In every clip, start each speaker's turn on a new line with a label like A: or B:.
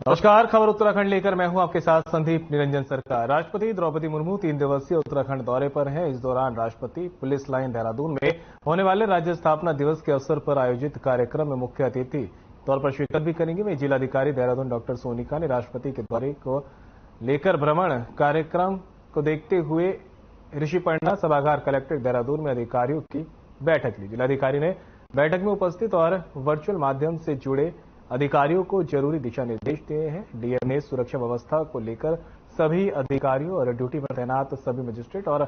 A: नमस्कार, खबर उत्तराखंड लेकर मैं हूं आपके साथ संदीप निरंजन सरकार। राष्ट्रपति द्रौपदी मुर्मू 3 दिवसीय उत्तराखंड दौरे पर हैं। इस दौरान राष्ट्रपति पुलिस लाइन देहरादून में होने वाले राज्य स्थापना दिवस के अवसर पर आयोजित कार्यक्रम में मुख्य अतिथि तौर पर शिरकत भी करेंगे। वहीं जिलाधिकारी देहरादून डॉक्टर सोनिका ने राष्ट्रपति के दौरे को लेकर भ्रमण कार्यक्रम को देखते हुए ऋषिपर्णा सभागार कलेक्ट्रेट देहरादून में अधिकारियों की बैठक ली। जिलाधिकारी ने बैठक में उपस्थित और वर्चुअल माध्यम से जुड़े अधिकारियों को जरूरी दिशा निर्देश दिए हैं। डीएम ने सुरक्षा व्यवस्था को लेकर सभी अधिकारियों और ड्यूटी पर तैनात सभी मजिस्ट्रेट और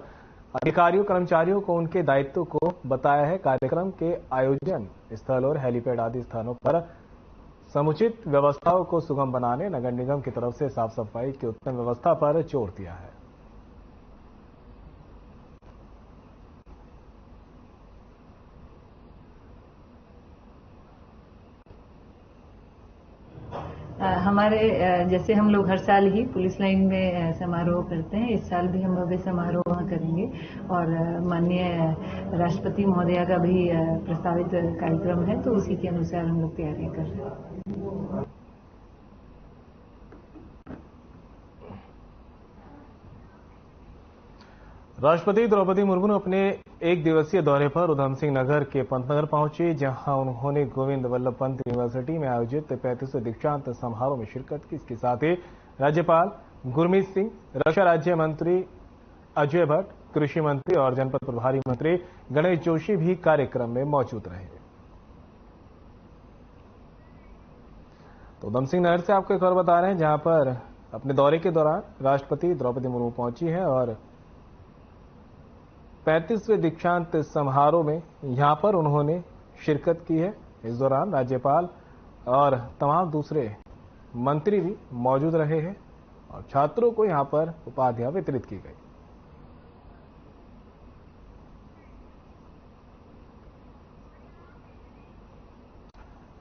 A: अधिकारियों कर्मचारियों को उनके दायित्व को बताया है। कार्यक्रम के आयोजन स्थल और हेलीपैड आदि स्थानों पर समुचित व्यवस्थाओं को सुगम बनाने नगर निगम की तरफ से साफ सफाई की उत्तम व्यवस्था पर जोर दिया है।
B: हमारे जैसे हम लोग हर साल ही पुलिस लाइन में समारोह करते हैं, इस साल भी हम भव्य समारोह वहाँ करेंगे और माननीय राष्ट्रपति महोदया का भी प्रस्तावित कार्यक्रम है, तो उसी के अनुसार हम लोग तैयारियां कर रहे हैं।
A: राष्ट्रपति द्रौपदी मुर्मू ने अपने एक दिवसीय दौरे पर उधम सिंह नगर के पंतनगर पहुंचे, जहां उन्होंने गोविंद वल्लभ पंत यूनिवर्सिटी में आयोजित 35वें दीक्षांत समारोह में शिरकत की। इसके साथ ही राज्यपाल गुरमीत सिंह, रक्षा राज्य मंत्री अजय भट्ट, कृषि मंत्री और जनपद प्रभारी मंत्री गणेश जोशी भी कार्यक्रम में मौजूद रहे। तो उधम सिंह नगर से आपको एक खबर बता रहे हैं, जहां पर अपने दौरे के दौरान राष्ट्रपति द्रौपदी मुर्मू पहुंची है और 35वें दीक्षांत समारोह में यहां पर उन्होंने शिरकत की है। इस दौरान राज्यपाल और तमाम दूसरे मंत्री भी मौजूद रहे हैं और छात्रों को यहां पर उपाधियां वितरित की गई।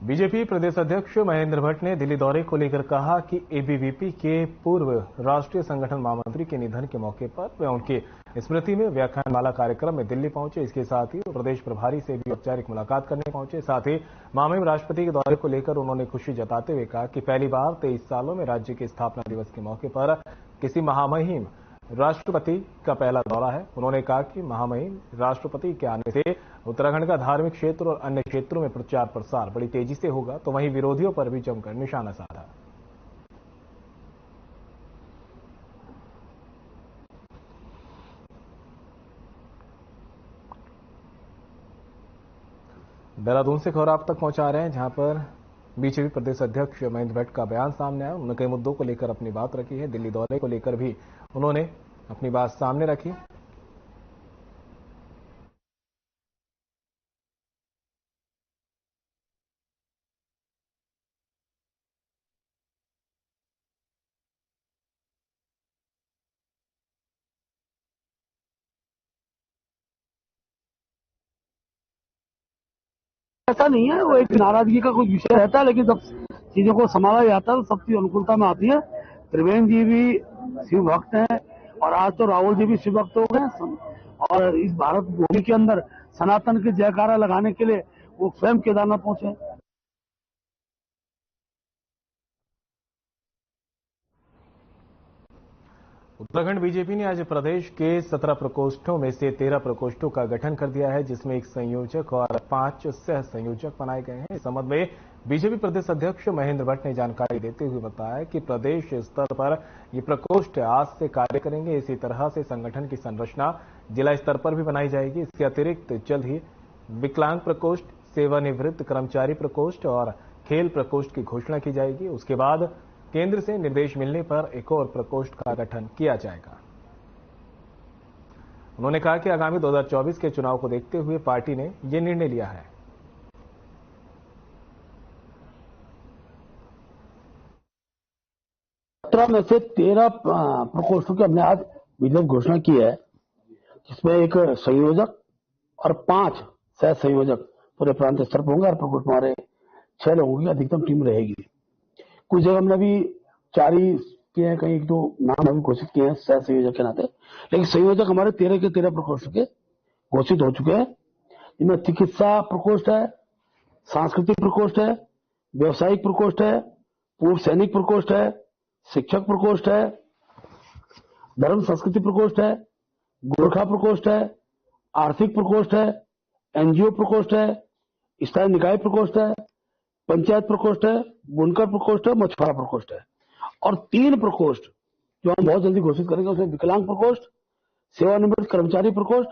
A: बीजेपी प्रदेश अध्यक्ष महेंद्र भट्ट ने दिल्ली दौरे को लेकर कहा कि एबीवीपी के पूर्व राष्ट्रीय संगठन महामंत्री के निधन के मौके पर वे उनकी स्मृति में व्याख्यानमाला कार्यक्रम में दिल्ली पहुंचे। इसके साथ ही प्रदेश प्रभारी से भी औपचारिक मुलाकात करने पहुंचे। साथ ही महामहिम राष्ट्रपति के दौरे को लेकर उन्होंने खुशी जताते हुए कहा कि पहली बार 23 सालों में राज्य के स्थापना दिवस के मौके पर किसी महामहिम राष्ट्रपति का पहला दौरा है। उन्होंने कहा कि महामहिम राष्ट्रपति के आने से उत्तराखंड का धार्मिक क्षेत्र और अन्य क्षेत्रों में प्रचार प्रसार बड़ी तेजी से होगा, तो वहीं विरोधियों पर भी जमकर निशाना साधा। देहरादून से खबर आप तक पहुंचा रहे हैं, जहां पर बीजेपी प्रदेश अध्यक्ष महेंद्र भट्ट का बयान सामने आया। उन्होंने कई मुद्दों को लेकर अपनी बात रखी है। दिल्ली दौरे को लेकर भी उन्होंने अपनी बात सामने रखी।
C: ऐसा नहीं है, वो एक नाराजगी का कोई विषय रहता है, लेकिन जब चीजों को संभाला जाता है तो सब चीज अनुकूलता में आती है। त्रिवेंद्र जी भी शिव भक्त हैं और आज तो राहुल जी भी शिव भक्त हो गए और इस भारत भूमि के अंदर सनातन के जयकारा लगाने के लिए वो स्वयं केदारनाथ पहुंचे।
A: उत्तराखंड बीजेपी ने आज प्रदेश के 17 प्रकोष्ठों में से 13 प्रकोष्ठों का गठन कर दिया है, जिसमें एक संयोजक और 5 सह संयोजक बनाए गए हैं। इस संबंध में बीजेपी प्रदेश अध्यक्ष महेंद्र भट्ट ने जानकारी देते हुए बताया कि प्रदेश स्तर पर ये प्रकोष्ठ आज से कार्य करेंगे। इसी तरह से संगठन की संरचना जिला स्तर पर भी बनाई जाएगी। इसके अतिरिक्त जल्द ही विकलांग प्रकोष्ठ, सेवानिवृत्त कर्मचारी प्रकोष्ठ और खेल प्रकोष्ठ की घोषणा की जाएगी। उसके बाद केंद्र से निर्देश मिलने पर एक और प्रकोष्ठ का गठन किया जाएगा। उन्होंने कहा कि आगामी 2024 के चुनाव को देखते हुए पार्टी ने यह निर्णय लिया है।
C: में से 13 प्रकोष्ठों की हमने आज विधिवत घोषणा की है, जिसमें एक संयोजक और 5 सह संयोजक पूरे प्रांत स्तर पर होंगे और प्रकोष्ठ हमारे 6 लोगों की अधिकतम टीम रहेगी। कुछ जगह हमने भी 4 ही किए हैं, कहीं 1-2 नाम अभी घोषित किए हैं सह संयोजक के नाते, लेकिन संयोजक हमारे 13 के 13 प्रकोष्ठ के घोषित हो चुके हैं। इनमें चिकित्सा प्रकोष्ठ है, सांस्कृतिक प्रकोष्ठ है, व्यवसायिक प्रकोष्ठ है, पूर्व सैनिक प्रकोष्ठ है, शिक्षक प्रकोष्ठ है, धर्म संस्कृति प्रकोष्ठ है, गोरखा प्रकोष्ठ है, आर्थिक प्रकोष्ठ है, एनजीओ प्रकोष्ठ है, स्थानीय निकाय प्रकोष्ठ है, पंचायत प्रकोष्ठ है, बुनकर प्रकोष्ठ है, मछुआरा प्रकोष्ठ है। और 3 प्रकोष्ठ जो हम बहुत जल्दी घोषित करेंगे, उसमें विकलांग प्रकोष्ठ, सेवानिवृत्त कर्मचारी प्रकोष्ठ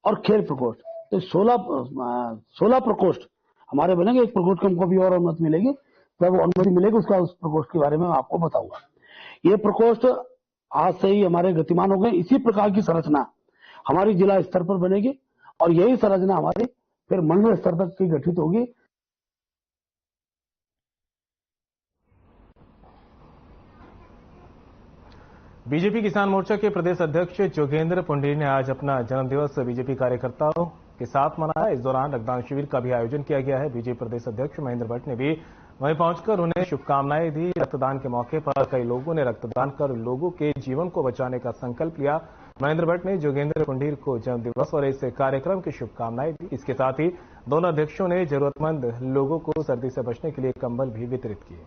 C: और खेल प्रकोष्ठ। तो 16 प्रकोष्ठ हमारे बनेंगे। एक प्रकोष्ठ को हमको भी और अनुमति मिलेगी, जब अनुमति मिलेगी उसका उस प्रकोष्ठ के बारे में मैं आपको बताऊंगा। ये प्रकोष्ठ आज से ही हमारे गतिमान हो गए। इसी प्रकार की संरचना हमारी जिला स्तर पर बनेगी और यही संरचना हमारी फिर मंडल स्तर तक की गठित होगी।
A: बीजेपी किसान मोर्चा के प्रदेश अध्यक्ष जोगेंद्र पुंडीर ने आज अपना जन्मदिवस बीजेपी कार्यकर्ताओं के साथ मनाया। इस दौरान रक्तदान शिविर का भी आयोजन किया गया है। बीजेपी प्रदेश अध्यक्ष महेंद्र भट्ट ने भी वहीं पहुंचकर उन्हें शुभकामनाएं दी। रक्तदान के मौके पर कई लोगों ने रक्तदान कर लोगों के जीवन को बचाने का संकल्प लिया। महेंद्र भट्ट ने जोगेंद्र पुंडीर को जन्मदिवस और इस कार्यक्रम की शुभकामनाएं दी। इसके साथ ही दोनों अध्यक्षों ने जरूरतमंद लोगों को सर्दी से बचने के लिए कंबल भी वितरित किए।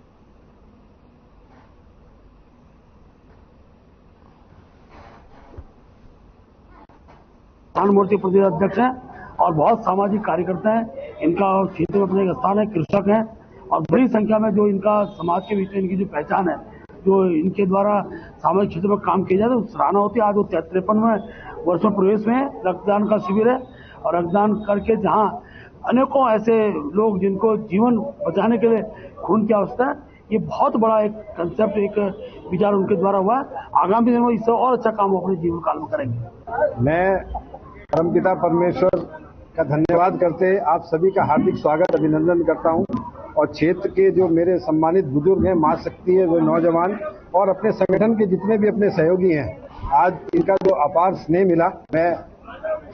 C: किसान मोर्चा प्रदेश अध्यक्ष हैं और बहुत सामाजिक कार्यकर्ता हैं। इनका क्षेत्र में अपने एक स्थान है, कृषक हैं और बड़ी संख्या में जो इनका समाज के बीच में इनकी जो पहचान है, जो इनके द्वारा सामाजिक क्षेत्र में काम किया जाता है, सराहना होती है। आज वो 53वें वर्ष में प्रवेश में रक्तदान का शिविर है और रक्तदान करके जहां अनेकों ऐसे लोग जिनको जीवन बचाने के लिए खून की आवश्यकता है, ये बहुत बड़ा एक कंसेप्ट, एक विचार उनके द्वारा हुआ है। आगामी दिनों में इससे और अच्छा काम वो अपने जीवन काल में करेंगे।
D: मैं परमपिता परमेश्वर का धन्यवाद करते आप सभी का हार्दिक स्वागत अभिनंदन करता हूं और क्षेत्र के जो मेरे सम्मानित बुजुर्ग हैं, मां शक्ति है, वो नौजवान और अपने संगठन के जितने भी अपने सहयोगी हैं, आज इनका जो अपार स्नेह मिला, मैं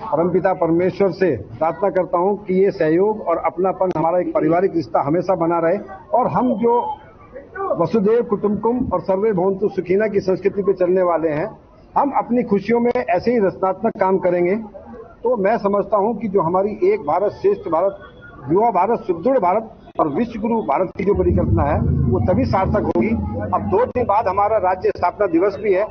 D: परमपिता परमेश्वर से प्रार्थना करता हूं कि ये सहयोग और अपनापन, हमारा एक पारिवारिक रिश्ता हमेशा बना रहे और हम जो वसुदेव कुटुंबकम और सर्वे भवन्तु सुखिनः की संस्कृति पे चलने वाले हैं, हम अपनी खुशियों में ऐसे ही रचनात्मक काम करेंगे। तो मैं समझता हूं कि जो हमारी एक भारत श्रेष्ठ भारत, युवा भारत, सुदृढ़ भारत और विश्व गुरु भारत की जो परिकल्पना है, वो तभी सार्थक होगी। अब 2 दिन बाद हमारा राज्य स्थापना दिवस भी है।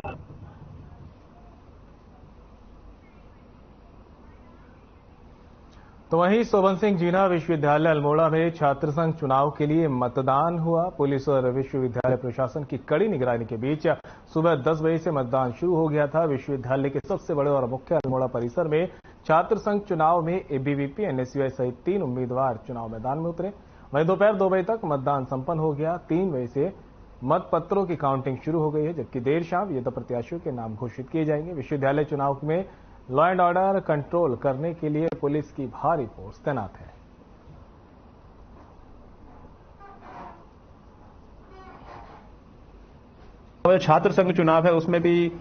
A: तो वहीं सोबन सिंह जीना विश्वविद्यालय अल्मोड़ा में छात्र संघ चुनाव के लिए मतदान हुआ। पुलिस और विश्वविद्यालय प्रशासन की कड़ी निगरानी के बीच सुबह 10 बजे से मतदान शुरू हो गया था। विश्वविद्यालय के सबसे बड़े और मुख्य अल्मोड़ा परिसर में छात्र संघ चुनाव में एबीवीपी, एनएसयूआई सहित 3 उम्मीदवार चुनाव मैदान में उतरे। वहीं दोपहर 2 बजे तक मतदान संपन्न हो गया। 3 बजे से मतपत्रों की काउंटिंग शुरू हो गई है, जबकि देर शाम ये 2 प्रत्याशियों के नाम घोषित किए जाएंगे। विश्वविद्यालय चुनाव में लॉ एंड ऑर्डर कंट्रोल करने के लिए पुलिस की भारी फोर्स तैनात है।
E: छात्र संघ चुनाव है, उसमें भी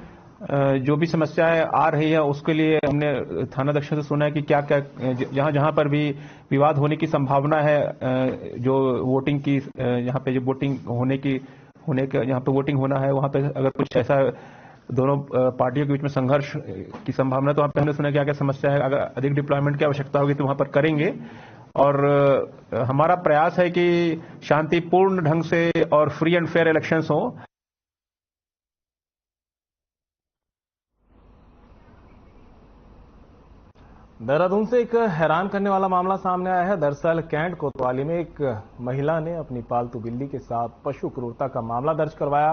E: जो भी समस्याएं आ रही है उसके लिए हमने थानाध्यक्ष से सुना है कि क्या क्या जहां जहां पर भी विवाद होने की संभावना है, जो वोटिंग की यहाँ पे जो वोटिंग होने के यहाँ पे वोटिंग होना है, वहां पे अगर कुछ ऐसा दोनों पार्टियों के बीच में संघर्ष की संभावना, तो वहां पे हमने सुना क्या क्या समस्या है, अगर अधिक डिप्लॉयमेंट की आवश्यकता होगी तो वहां पर करेंगे। और हमारा प्रयास है कि शांतिपूर्ण ढंग से और फ्री एंड फेयर इलेक्शंस हो।
A: देहरादून से एक हैरान करने वाला मामला सामने आया है। दरअसल कैंट कोतवाली में एक महिला ने अपनी पालतू बिल्ली के साथ पशु क्रूरता का मामला दर्ज करवाया।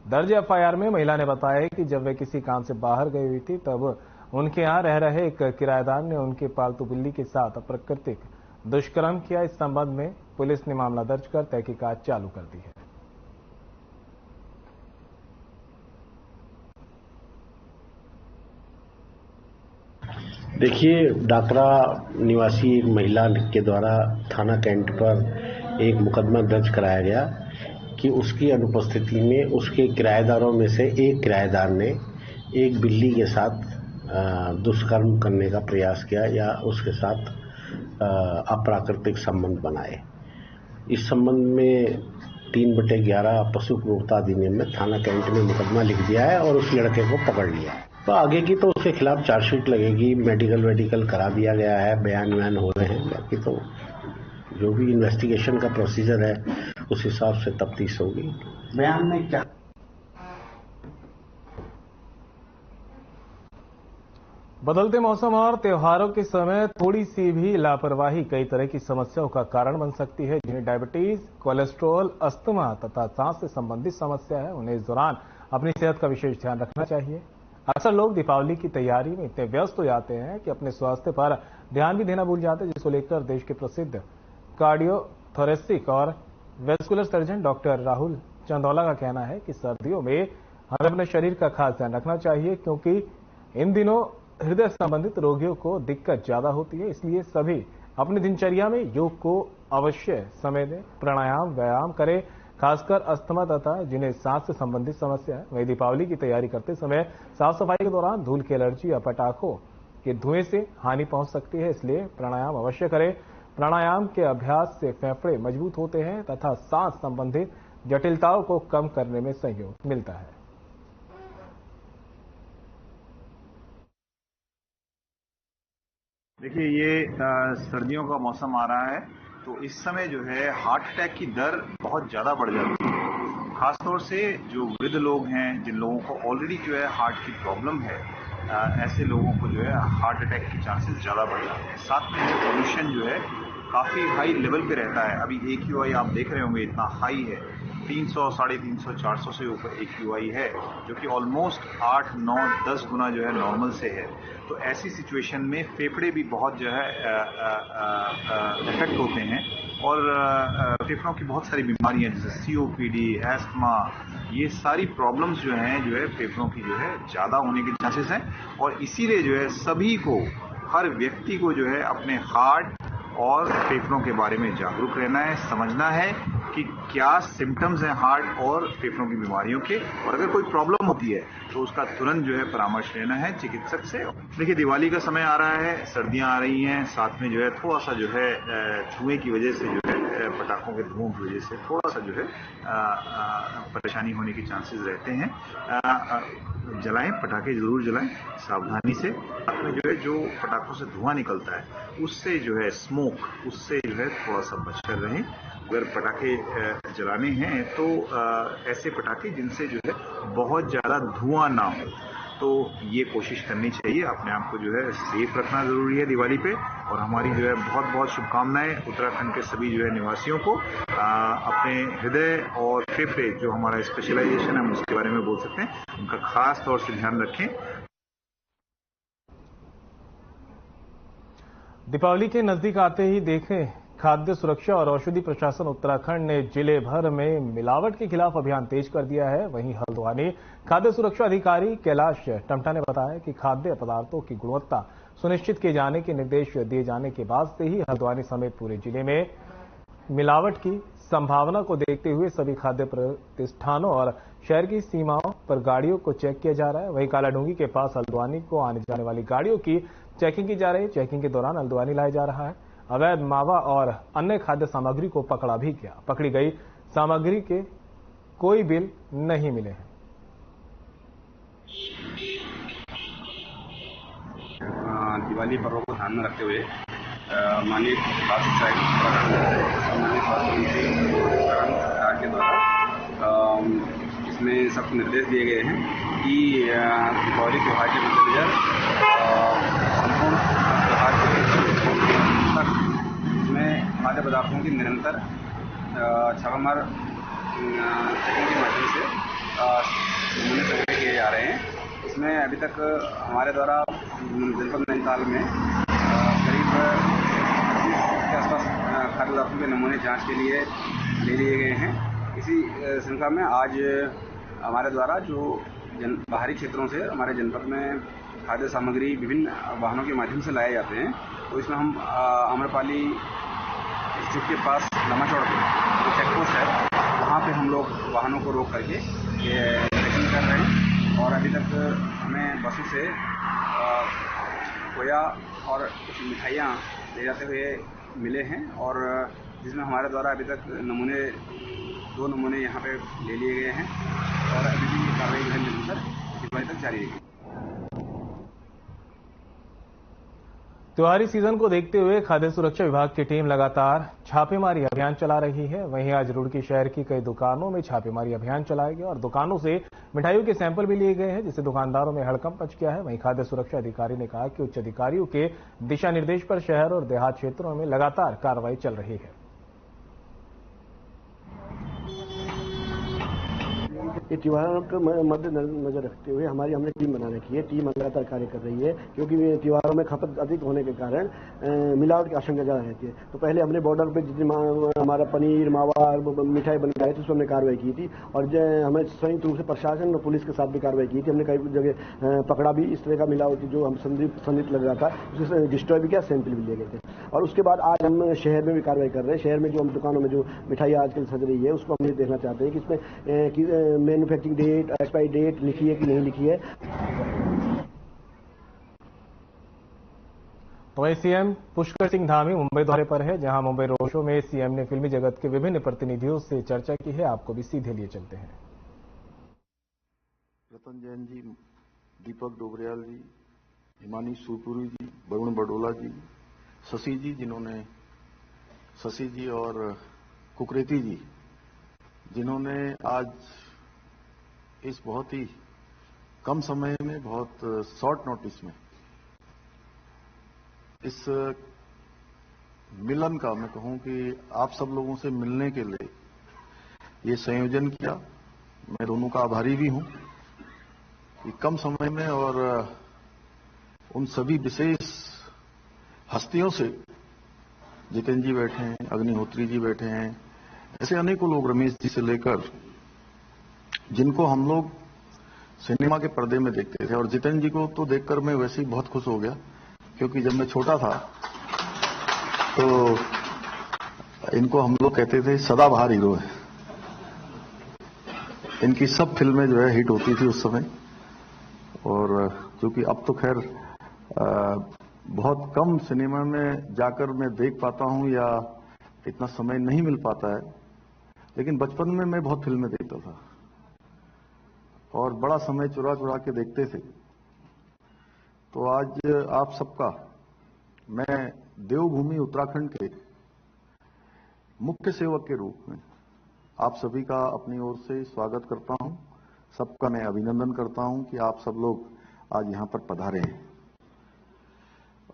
A: दर्ज एफआईआर में महिला ने बताया कि जब वे किसी काम से बाहर गई हुई थी, तब उनके यहां रह रहे एक किराएदार ने उनके पालतू बिल्ली के साथ अप्राकृतिक दुष्कर्म किया। इस संबंध में पुलिस ने मामला दर्ज कर तहकीकात चालू कर दी है।
F: देखिए, डाकरा निवासी एक महिला के द्वारा थाना कैंट पर एक मुकदमा दर्ज कराया गया कि उसकी अनुपस्थिति में उसके किराएदारों में से एक किराएदार ने एक बिल्ली के साथ दुष्कर्म करने का प्रयास किया या उसके साथ अप्राकृतिक संबंध बनाए। इस संबंध में 3/11 पशु क्रूरता अधिनियम में थाना कैंट में मुकदमा लिख दिया है और उस लड़के को पकड़ लिया है। तो आगे की तो उसके खिलाफ चार्जशीट लगेगी, मेडिकल करा दिया गया है, बयान हो रहे हैं। बाकी तो जो भी इन्वेस्टिगेशन का प्रोसीजर है उस हिसाब से तफ्तीश होगी।
G: बयान में क्या
A: बदलते मौसम और त्योहारों के समय थोड़ी सी भी लापरवाही कई तरह की समस्याओं का कारण बन सकती है। जिन्हें डायबिटीज, कोलेस्ट्रॉल, अस्थमा तथा सांस से संबंधित समस्या है, उन्हें इस दौरान अपनी सेहत का विशेष ध्यान रखना चाहिए। अक्सर लोग दीपावली की तैयारी में इतने व्यस्त हो जाते हैं कि अपने स्वास्थ्य पर ध्यान भी देना भूल जाते हैं, जिसको लेकर देश के प्रसिद्ध कार्डियोथोरेसिक और वेस्कुलर सर्जन डॉक्टर राहुल चंदौला का कहना है कि सर्दियों में हमें अपने शरीर का खास ध्यान रखना चाहिए, क्योंकि इन दिनों हृदय संबंधित रोगियों को दिक्कत ज्यादा होती है। इसलिए सभी अपनी दिनचर्या में योग को अवश्य समय दें, प्राणायाम, व्यायाम करें, खासकर अस्थमा तथा जिन्हें सांस से संबंधित समस्या है। वहीं दीपावली की तैयारी करते समय साफ सफाई के दौरान धूल की एलर्जी या पटाखों के धुएं से हानि पहुंच सकती है, इसलिए प्राणायाम अवश्य करें। प्राणायाम के अभ्यास से फेफड़े मजबूत होते हैं तथा सांस संबंधित जटिलताओं को कम करने में सहयोग मिलता है।
H: देखिए, ये सर्दियों का मौसम आ रहा है, तो इस समय जो है हार्ट अटैक की दर बहुत ज़्यादा बढ़ जाती है। खासतौर से जो वृद्ध लोग हैं, जिन लोगों को ऑलरेडी जो है हार्ट की प्रॉब्लम है, ऐसे लोगों को जो है हार्ट अटैक के चांसेस ज़्यादा बढ़ जाते हैं। साथ में जो पोल्यूशन जो है काफ़ी हाई लेवल पे रहता है। अभी AQI आप देख रहे होंगे इतना हाई है, 300, 350, 400 से ऊपर AQI है, जो कि ऑलमोस्ट 8, 9, 10 गुना जो है नॉर्मल से है। तो ऐसी सिचुएशन में फेफड़े भी बहुत जो है इफेक्ट होते हैं और फेफड़ों की बहुत सारी बीमारियां जैसे COPD, एस्थमा, ये सारी प्रॉब्लम्स जो है फेफड़ों की जो है ज़्यादा होने के चांसेस हैं। और इसीलिए जो है सभी को, हर व्यक्ति को जो है अपने हार्ट और फेफड़ों के बारे में जागरूक रहना है, समझना है कि क्या सिम्टम्स हैं हार्ट और फेफड़ों की बीमारियों के, और अगर कोई प्रॉब्लम होती है तो उसका तुरंत जो है परामर्श लेना है चिकित्सक से। देखिए, दिवाली का समय आ रहा है, सर्दियां आ रही हैं, साथ में जो है थोड़ा सा जो है धुएं की वजह से, जो है पटाखों के धुओं की वजह से थोड़ा सा जो है परेशानी होने के चांसेस रहते हैं। जलाएं, पटाखे जरूर जलाएं सावधानी से। साथ में जो पटाखों से धुआं निकलता है उससे जो है स्मोक, उससे जो है थोड़ा सा बचकर रहें। अगर पटाखे जलाने हैं तो ऐसे पटाखे जिनसे जो है बहुत ज़्यादा धुआं ना हो, तो ये कोशिश करनी चाहिए। अपने आप को जो है सेफ रखना ज़रूरी है दिवाली पे। और हमारी जो है बहुत बहुत शुभकामनाएं उत्तराखंड के सभी जो है निवासियों को। अपने हृदय और फेफड़े, जो हमारा स्पेशलाइजेशन है, हम उसके बारे में बोल सकते हैं, उनका खास तौर से ध्यान रखें।
A: दीपावली के नजदीक आते ही देखें, खाद्य सुरक्षा और औषधि प्रशासन उत्तराखंड ने जिले भर में मिलावट के खिलाफ अभियान तेज कर दिया है। वहीं हल्द्वानी खाद्य सुरक्षा अधिकारी कैलाश टमटा ने बताया कि खाद्य पदार्थों की गुणवत्ता सुनिश्चित किए जाने के निर्देश दिए जाने के बाद से ही हल्द्वानी समेत पूरे जिले में मिलावट की संभावना को देखते हुए सभी खाद्य प्रतिष्ठानों और शहर की सीमाओं पर गाड़ियों को चेक किया जा रहा है। वहीं कालाडूंगी के पास हल्द्वानी को आने जाने वाली गाड़ियों की चेकिंग की जा रही है। चेकिंग के दौरान हल्द्वानी लाया जा रहा है अवैध मावा और अन्य खाद्य सामग्री को पकड़ा भी गया। पकड़ी गई सामग्री के कोई बिल नहीं मिले हैं।
I: दिवाली पर्व को ध्यान में रखते हुए माननीय सरकार के द्वारा इसमें सख्त निर्देश दिए गए हैं कि दीपावली त्योहार के मद्देनजर संपूर्ण त्योहार तक इसमें खाद्य पदार्थों की निरंतर छापामार चेकिंग के माध्यम से नमूने संग्रह किए जा रहे हैं। इसमें अभी तक हमारे द्वारा जनपद नैनीताल में करीब 30 के आसपास खाद्य पदार्थों के नमूने जांच के लिए ले लिए गए हैं। इसी श्रृंखला में आज हमारे द्वारा जो बाहरी क्षेत्रों से हमारे जनपद में खाद्य सामग्री विभिन्न वाहनों के माध्यम से लाए जाते हैं, तो इसमें हम आम्रपाली स्थित के पास लम्बाचौड़ पे जो चेक पोस्ट है, वहाँ पे हम लोग वाहनों को रोक करके चेकिंग कर रहे हैं। और अभी तक हमें बसों से खोया और कुछ मिठाइयाँ ले जाते हुए मिले हैं, और जिसमें हमारे द्वारा अभी तक 2 नमूने यहाँ पे ले लिए गए हैं, और अभी भी कार्रवाई निरंतर दिवाली तक जारी है।
A: त्योहारी सीजन को देखते हुए खाद्य सुरक्षा विभाग की टीम लगातार छापेमारी अभियान चला रही है। वहीं आज रुड़की शहर की कई दुकानों में छापेमारी अभियान चलाया गया और दुकानों से मिठाइयों के सैंपल भी लिए गए हैं, जिससे दुकानदारों में हड़कंप मच गया है। वहीं खाद्य सुरक्षा अधिकारी ने कहा कि उच्च अधिकारियों के दिशा निर्देश पर शहर और देहात क्षेत्रों में लगातार कार्रवाई चल रही है।
G: ये त्योहारों को मद्देनजर रखते हुए हमने टीम बना रखी है। टीम लगातार कार्य कर रही है, क्योंकि त्योहारों में खपत अधिक होने के कारण मिलावट की आशंका ज्यादा रहती है। तो पहले हमने बॉर्डर पे जितनी हमारा पनीर मावा मिठाई बन रही थी, उस पर हमने कार्रवाई की थी और हमें संयुक्त रूप से प्रशासन और पुलिस के साथ भी कार्रवाई की थी। हमने कई जगह पकड़ा भी इस तरह का मिलावटी जो हम संदिग्ध लग रहा था, उससे डिस्ट्रॉय भी किया, सैंपल भी लिए गए थे। और उसके बाद आज हम शहर में भी कार्रवाई कर रहे हैं। शहर में जो हम दुकानों में जो मिठाई आजकल सज रही है, उसको हम ये देखना चाहते हैं कि इसमें मैन्युफैक्चरिंग डेट, एक्सपायरी डेट लिखी है कि नहीं लिखी है।
A: तो सीएम पुष्कर सिंह धामी मुंबई दौरे पर है, जहां मुंबई रोड शो में सीएम ने फिल्मी जगत के विभिन्न प्रतिनिधियों से चर्चा की है। आपको भी सीधे लिए चलते हैं।
J: रतन जैन जी, दीपक डोबरियाल जी, हिमानी सुरपुरी जी, वरुण बडोला जी, शशि जी और कुकरेती जी, जिन्होंने आज इस बहुत ही कम समय में, बहुत शॉर्ट नोटिस में इस मिलन का, मैं कहूं कि आप सब लोगों से मिलने के लिए ये संयोजन किया। मैं दोनों का आभारी भी हूं कि कम समय में और उन सभी विशेष हस्तियों से, जितेंद्र जी बैठे हैं, अग्निहोत्री जी बैठे हैं, ऐसे अनेकों लोग, रमेश जी से लेकर, जिनको हम लोग सिनेमा के पर्दे में देखते थे। और जितेंद्र जी को तो देखकर मैं वैसे ही बहुत खुश हो गया, क्योंकि जब मैं छोटा था तो इनको हम लोग कहते थे सदाबहार हीरो है। इनकी सब फिल्में जो है हिट होती थी उस समय। और क्योंकि अब तो खैर बहुत कम सिनेमा में जाकर मैं देख पाता हूं या इतना समय नहीं मिल पाता है, लेकिन बचपन में मैं बहुत फिल्में देखता था और बड़ा समय चुरा चुरा के देखते थे। तो आज आप सबका मैं देवभूमि उत्तराखंड के मुख्य सेवक के रूप में आप सभी का अपनी ओर से स्वागत करता हूं। सबका मैं अभिनंदन करता हूं कि आप सब लोग आज यहां पर पधारे हैं।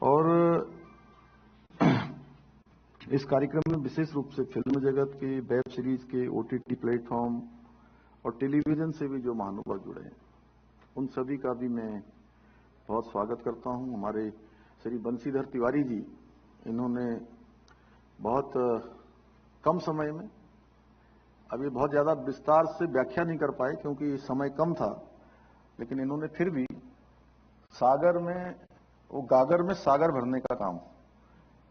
J: और इस कार्यक्रम में विशेष रूप से फिल्म जगत के, वेब सीरीज के, ओटीटी प्लेटफॉर्म और टेलीविजन से भी जो महानुभाव जुड़े हैं, उन सभी का भी मैं बहुत स्वागत करता हूं। हमारे श्री बंशीधर तिवारी जी, इन्होंने बहुत कम समय में, अब ये बहुत ज्यादा विस्तार से व्याख्या नहीं कर पाए क्योंकि समय कम था, लेकिन इन्होंने फिर भी सागर में, वो गागर में सागर भरने का काम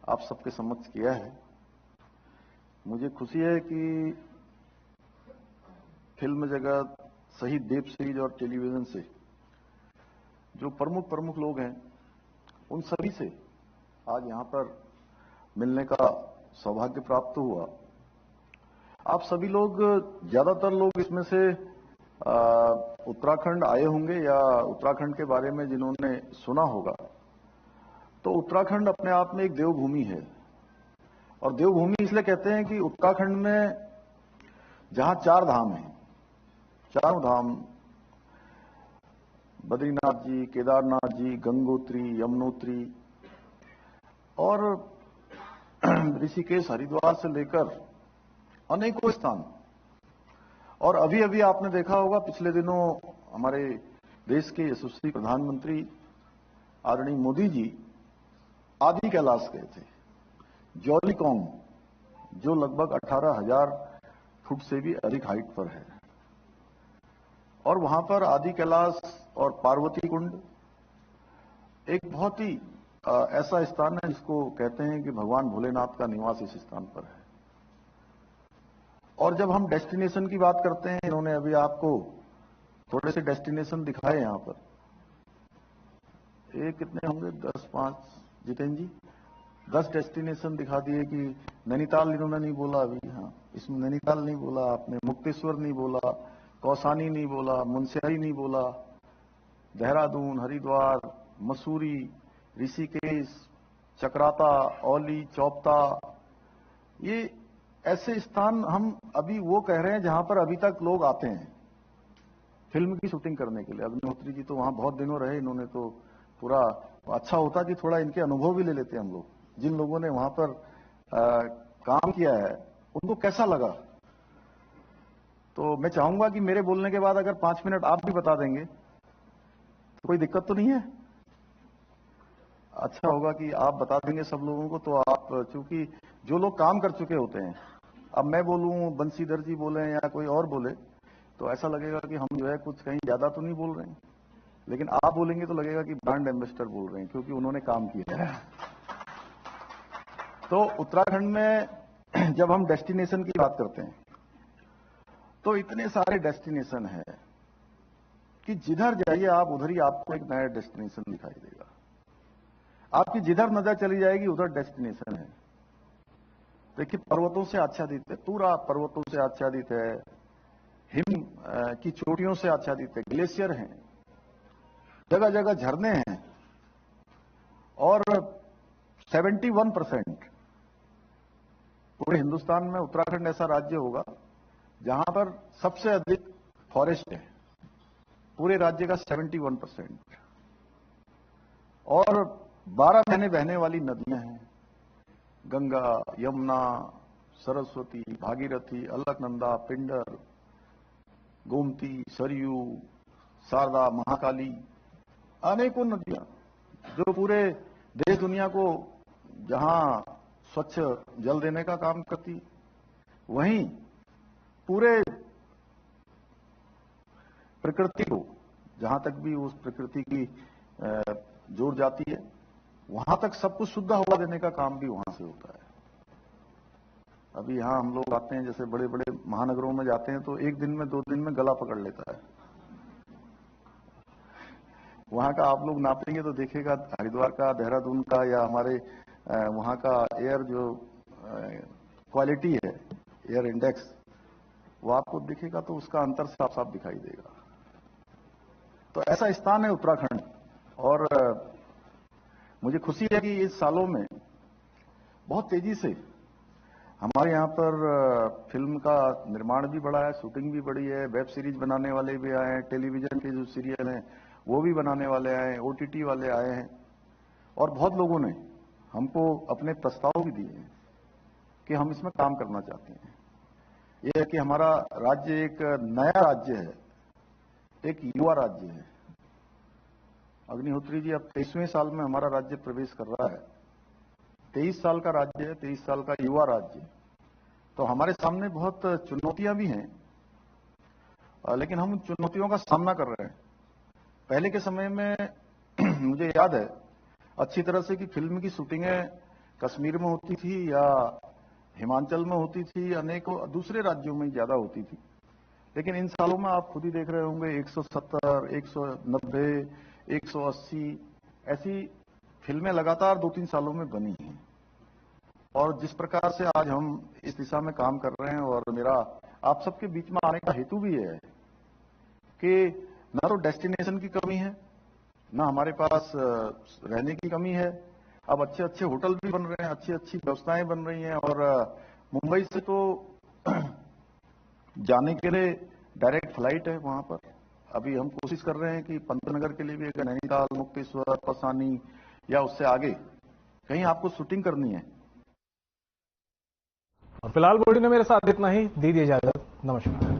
J: आप सबके समक्ष किया है। मुझे खुशी है कि फिल्म जगत सहित वेब सीरीज और टेलीविजन से जो प्रमुख लोग हैं, उन सभी से आज यहां पर मिलने का सौभाग्य प्राप्त हुआ। आप सभी लोग, ज्यादातर लोग इसमें से उत्तराखंड आए होंगे या उत्तराखंड के बारे में जिन्होंने सुना होगा। तो उत्तराखंड अपने आप में एक देवभूमि है। और देवभूमि इसलिए कहते हैं कि उत्तराखंड में जहां 4 धाम हैं, चारों धाम, बद्रीनाथ जी, केदारनाथ जी, गंगोत्री, यमुनोत्री और ऋषिकेश, हरिद्वार से लेकर अनेकों स्थान। और अभी अभी आपने देखा होगा, पिछले दिनों हमारे देश के यशस्वी प्रधानमंत्री आदरणीय मोदी जी आदि कैलाश गए थे, जौलीकोंग, जो लगभग 18,000 फुट से भी अधिक हाइट पर है। और वहां पर आदि कैलाश और पार्वती कुंड एक बहुत ही ऐसा स्थान है जिसको कहते हैं कि भगवान भोलेनाथ का निवास इस स्थान पर है। और जब हम डेस्टिनेशन की बात करते हैं, इन्होंने अभी आपको थोड़े से डेस्टिनेशन दिखाए यहां पर। ये कितने होंगे? 10-5 जितेंद्र जी, 10 डेस्टिनेशन दिखा दिए कि नैनीताल इन्होंने नहीं बोला अभी। हाँ, इसमें नैनीताल नहीं बोला आपने, मुक्तेश्वर नहीं बोला, कौसानी नहीं बोला, मुनस्यारी नहीं बोला, देहरादून, हरिद्वार, मसूरी, ऋषिकेश, चक्राता, औली, चौपता, ये ऐसे स्थान हम अभी वो कह रहे हैं जहां पर अभी तक लोग आते हैं फिल्म की शूटिंग करने के लिए। अग्निहोत्री जी तो वहां बहुत दिनों रहे, इन्होंने तो पूरा, अच्छा होता कि थोड़ा इनके अनुभव भी ले लेते हम लोग, जिन लोगों ने वहां पर काम किया है उनको कैसा लगा। तो मैं चाहूंगा कि मेरे बोलने के बाद अगर 5 मिनट आप भी बता देंगे तो कोई दिक्कत तो नहीं है। अच्छा होगा कि आप बता देंगे सब लोगों को। तो आप, चूंकि जो लोग काम कर चुके होते हैं, अब मैं बोलूं, बंसीधर जी बोले या कोई और बोले तो ऐसा लगेगा कि हम जो है कुछ कहीं ज्यादा तो नहीं बोल रहे हैं, लेकिन आप बोलेंगे तो लगेगा कि ब्रांड एम्बेसडर बोल रहे हैं, क्योंकि उन्होंने काम किया है। तो उत्तराखंड में जब हम डेस्टिनेशन की बात करते हैं तो इतने सारे डेस्टिनेशन है कि जिधर जाइए आप उधर ही आपको एक नया डेस्टिनेशन दिखाई देगा। आपकी जिधर नजर चली जाएगी उधर डेस्टिनेशन है। देखिए, पर्वतों से आच्छादित है, पूरा पर्वतों से आच्छादित है, हिम की चोटियों से आच्छादित है, ग्लेशियर हैं, जगह जगह झरने हैं, और 71% पूरे हिंदुस्तान में उत्तराखंड ऐसा राज्य होगा जहां पर सबसे अधिक फॉरेस्ट है, पूरे राज्य का 71%, और 12 महीने बहने वाली नदियां हैं, गंगा, यमुना, सरस्वती, भागीरथी, अलकनंदा, पिंडर, गोमती, सरयू, शारदा, महाकाली, अनेकों नदियां जो पूरे देश दुनिया को जहां स्वच्छ जल देने का काम करती, वहीं पूरे प्रकृति को, जहां तक भी उस प्रकृति की जोड़ जाती है, वहां तक सब कुछ शुद्ध हवा देने का काम भी वहां से होता है। अभी यहां हम लोग आते हैं, जैसे बड़े बड़े महानगरों में जाते हैं तो एक दिन में 2 दिन में गला पकड़ लेता है। वहां का आप लोग नापेंगे तो देखिएगा, हरिद्वार का, देहरादून का, या हमारे वहां का एयर जो क्वालिटी है, एयर इंडेक्स, वो आपको दिखेगा तो उसका अंतर साफ साफ दिखाई देगा। तो ऐसा स्थान है उत्तराखंड। और मुझे खुशी है कि इस सालों में बहुत तेजी से हमारे यहाँ पर फिल्म का निर्माण भी बढ़ा है, शूटिंग भी बढ़ी है, वेब सीरीज बनाने वाले भी आए हैं, टेलीविजन के जो सीरियल हैं वो भी बनाने वाले आए हैं, OTT वाले आए हैं, और बहुत लोगों ने हमको अपने प्रस्ताव भी दिए हैं कि हम इसमें काम करना चाहते हैं। यह है कि हमारा राज्य एक नया राज्य है, एक युवा राज्य है। अग्निहोत्री जी अब 23वें साल में हमारा राज्य प्रवेश कर रहा है। 23 साल का राज्य है, 23 साल का युवा राज्य। तो हमारे सामने बहुत चुनौतियां भी हैं, लेकिन हम उन चुनौतियों का सामना कर रहे हैं। पहले के समय में मुझे याद है अच्छी तरह से कि फिल्म की शूटिंगें कश्मीर में होती थी या हिमाचल में होती थी, अनेकों दूसरे राज्यों में ज्यादा होती थी। लेकिन इन सालों में आप खुद ही देख रहे होंगे 170, 190, 180 ऐसी फिल्में लगातार 2-3 सालों में बनी हैं। और जिस प्रकार से आज हम इस दिशा में काम कर रहे हैं, और मेरा आप सबके बीच में आने का हेतु भी है कि ना तो डेस्टिनेशन की कमी है, ना हमारे पास रहने की कमी है। अब अच्छे अच्छे होटल भी बन रहे हैं, अच्छी अच्छी व्यवस्थाएं बन रही हैं, और मुंबई से तो जाने के लिए डायरेक्ट फ्लाइट है वहां पर। अभी हम कोशिश कर रहे हैं कि पंतनगर के लिए भी अगर नैनीताल, मुक्तेश्वर, पसानी या उससे आगे कहीं आपको शूटिंग करनी है।
A: और फिलहाल बॉडी ने मेरे साथ इतना ही, दीजिए इजाजत, नमस्कार।